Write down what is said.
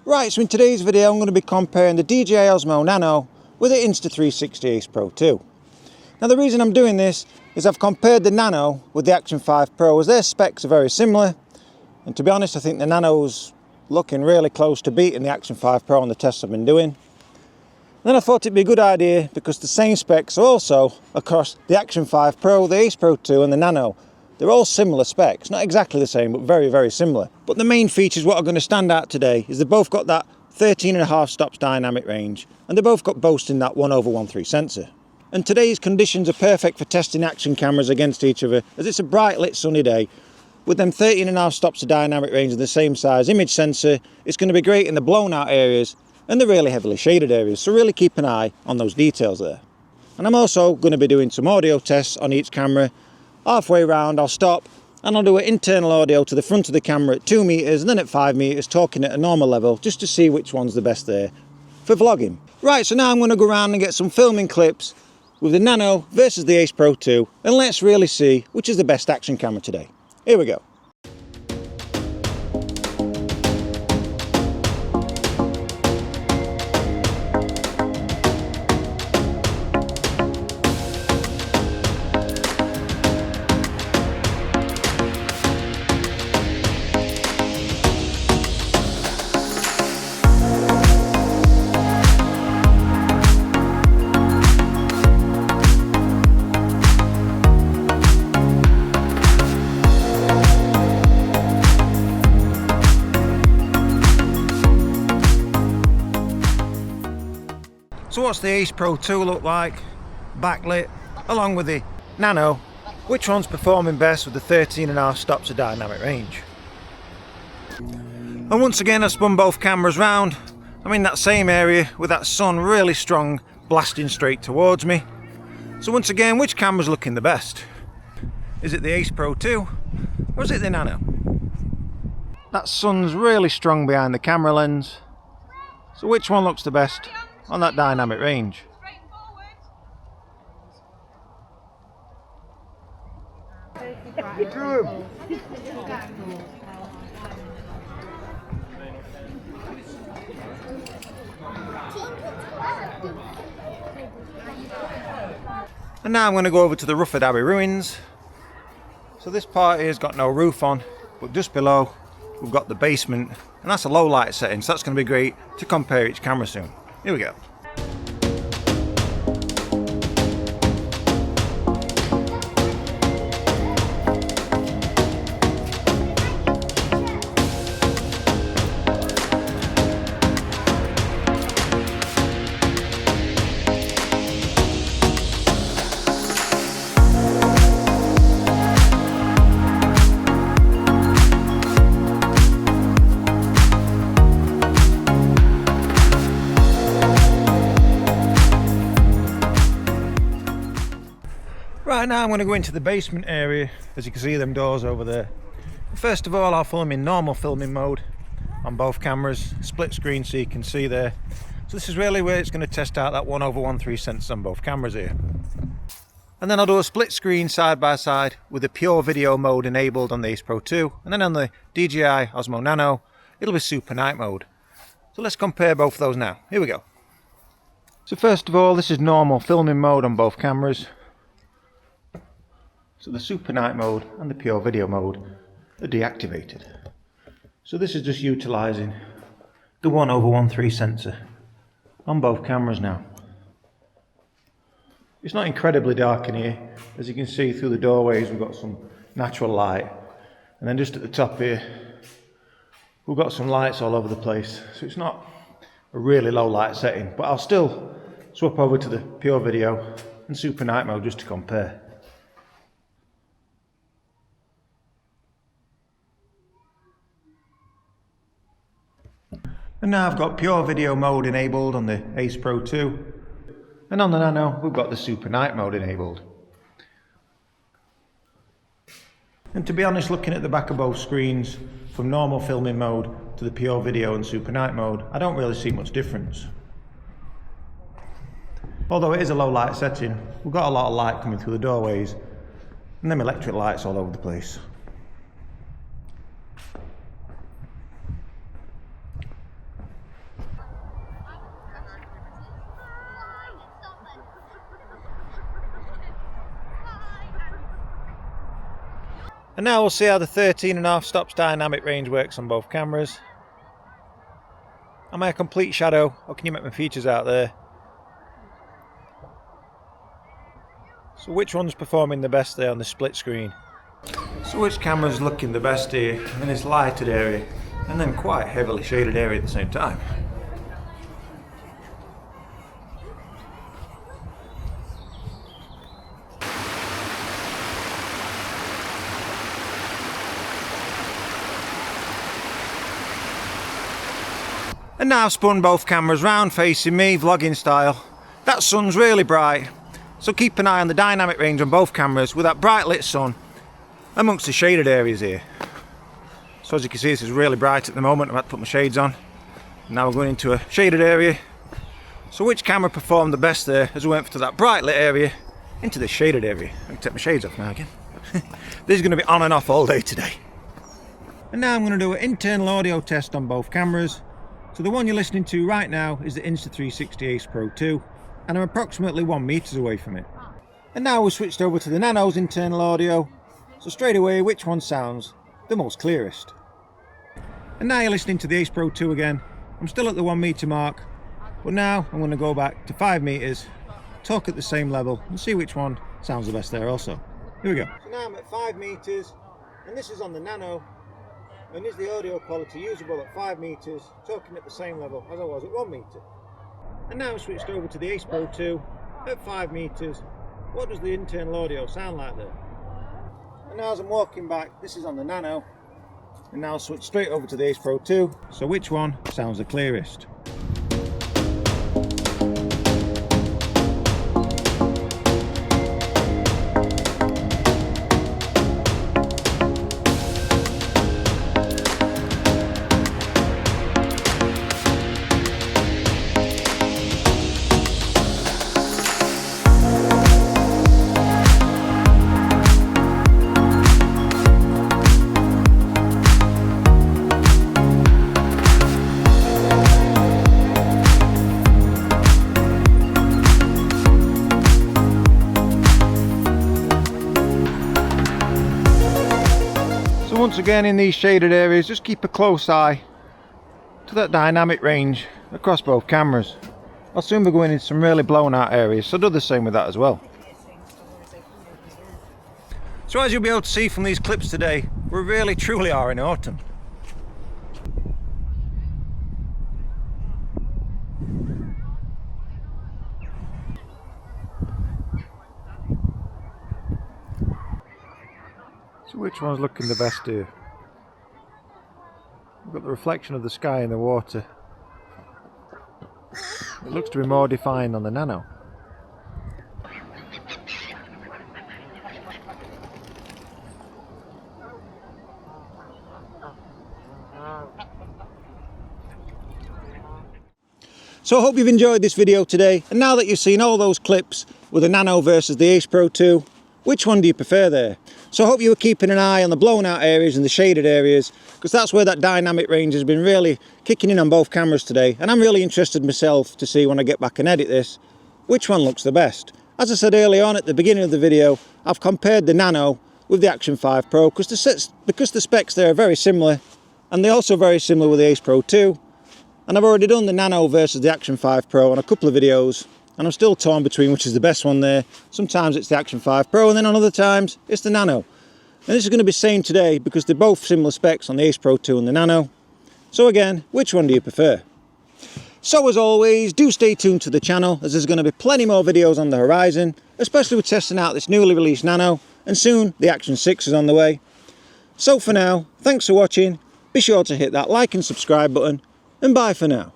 Right, so in today's video I'm going to be comparing the DJI Osmo Nano with the Insta360 Ace Pro 2. Now the reason I'm doing this is I've compared the Nano with the Action 5 Pro as their specs are very similar, and to be honest I think the Nano's looking really close to beating the Action 5 Pro on the tests I've been doing. And then I thought it'd be a good idea because the same specs are also across the Action 5 Pro, the Ace Pro 2 and the Nano. They're all similar specs, not exactly the same, but very, very similar. But the main features what are going to stand out today is they've both got that 13.5 stops dynamic range, and they've both got boasting that 1/1.3 sensor. And today's conditions are perfect for testing action cameras against each other, as it's a bright lit sunny day. With them 13.5 stops of dynamic range and the same size image sensor, it's going to be great in the blown out areas and the really heavily shaded areas, so really keep an eye on those details there. And I'm also going to be doing some audio tests on each camera. Halfway round I'll stop and I'll do an internal audio to the front of the camera at 2 meters and then at 5 meters, talking at a normal level just to see which one's the best there for vlogging. Right, so now I'm going to go around and get some filming clips with the Nano versus the Ace Pro 2, and let's really see which is the best action camera today. Here we go. So what's the Ace Pro 2 look like, backlit, along with the Nano? Which one's performing best with the 13.5 stops of dynamic range? And once again I've spun both cameras round. I'm in that same area with that sun really strong blasting straight towards me. So once again, which camera's looking the best? Is it the Ace Pro 2 or is it the Nano? That sun's really strong behind the camera lens. So which one looks the best on that dynamic range? And now I'm going to go over to the Rufford Abbey ruins. So this part here has got no roof on, but just below we've got the basement, and that's a low light setting, so that's going to be great to compare each camera soon. Here we go. Right, now I'm going to go into the basement area. As you can see, them doors over there. First of all, I'll film in normal filming mode on both cameras, split screen so you can see there. So this is really where it's going to test out that 1/1.3 sensor on both cameras here. And then I'll do a split screen side by side with the PureVideo mode enabled on the Ace Pro 2, and then on the DJI Osmo Nano it'll be SuperNight mode. So let's compare both of those now. Here we go. So first of all, this is normal filming mode on both cameras. So the SuperNight mode and the PureVideo mode are deactivated. So this is just utilising the 1/1.3 sensor on both cameras now. It's not incredibly dark in here. As you can see through the doorways we've got some natural light, and then just at the top here we've got some lights all over the place. So it's not a really low light setting, but I'll still swap over to the PureVideo and SuperNight mode just to compare. And now I've got PureVideo mode enabled on the Ace Pro 2, and on the Nano we've got the SuperNight mode enabled. And to be honest, looking at the back of both screens, from normal filming mode to the PureVideo and SuperNight mode, I don't really see much difference. Although it is a low light setting, we've got a lot of light coming through the doorways, and them electric lights all over the place. And now we'll see how the 13.5 stops dynamic range works on both cameras. Am I a complete shadow, or can you make my features out there? So which one's performing the best there on the split screen? So which camera's looking the best here in this lighted area and then quite heavily shaded area at the same time? And now I've spun both cameras round facing me, vlogging style. That sun's really bright, so keep an eye on the dynamic range on both cameras with that bright lit sun amongst the shaded areas here. So as you can see, this is really bright at the moment. I've had to put my shades on. Now we're going into a shaded area. So which camera performed the best there as we went to that bright lit area into the shaded area? I can take my shades off now again. This is going to be on and off all day today. And now I'm going to do an internal audio test on both cameras. So the one you're listening to right now is the Insta360 Ace Pro 2, and I'm approximately 1 metre away from it. And now we've switched over to the Nano's internal audio, so straight away which one sounds the most clearest. And now you're listening to the Ace Pro 2 again. I'm still at the 1 metre mark, but now I'm going to go back to 5 metres, talk at the same level and see which one sounds the best there also. Here we go. So now I'm at 5 metres, and this is on the Nano. And is the audio quality usable at 5 metres, talking at the same level as I was at 1 metre. And now I've switched over to the Ace Pro 2 at 5 metres. What does the internal audio sound like there? And now as I'm walking back, this is on the Nano. And now I'll switch straight over to the Ace Pro 2. So which one sounds the clearest? So once again, in these shaded areas, just keep a close eye to that dynamic range across both cameras. I'll soon be going into some really blown out areas, so do the same with that as well. So as you'll be able to see from these clips today, we really truly are in autumn. So which one's looking the best here? We've got the reflection of the sky in the water. It looks to be more defined on the Nano. So I hope you've enjoyed this video today, and now that you've seen all those clips with the Nano versus the Ace Pro 2, which one do you prefer there? So I hope you were keeping an eye on the blown out areas and the shaded areas, because that's where that dynamic range has been really kicking in on both cameras today. And I'm really interested myself to see when I get back and edit this, which one looks the best. As I said earlier on at the beginning of the video, I've compared the Nano with the Action 5 Pro because the specs there are very similar, and they're also very similar with the Ace Pro 2. And I've already done the Nano versus the Action 5 Pro on a couple of videos, and I'm still torn between which is the best one there. Sometimes it's the Action 5 Pro, and then on other times it's the Nano. And this is going to be same today because they're both similar specs on the Ace Pro 2 and the Nano. So again, which one do you prefer? So as always, do stay tuned to the channel, as there's going to be plenty more videos on the horizon, especially with testing out this newly released Nano, and soon the Action 6 is on the way. So for now, thanks for watching, be sure to hit that like and subscribe button, and bye for now.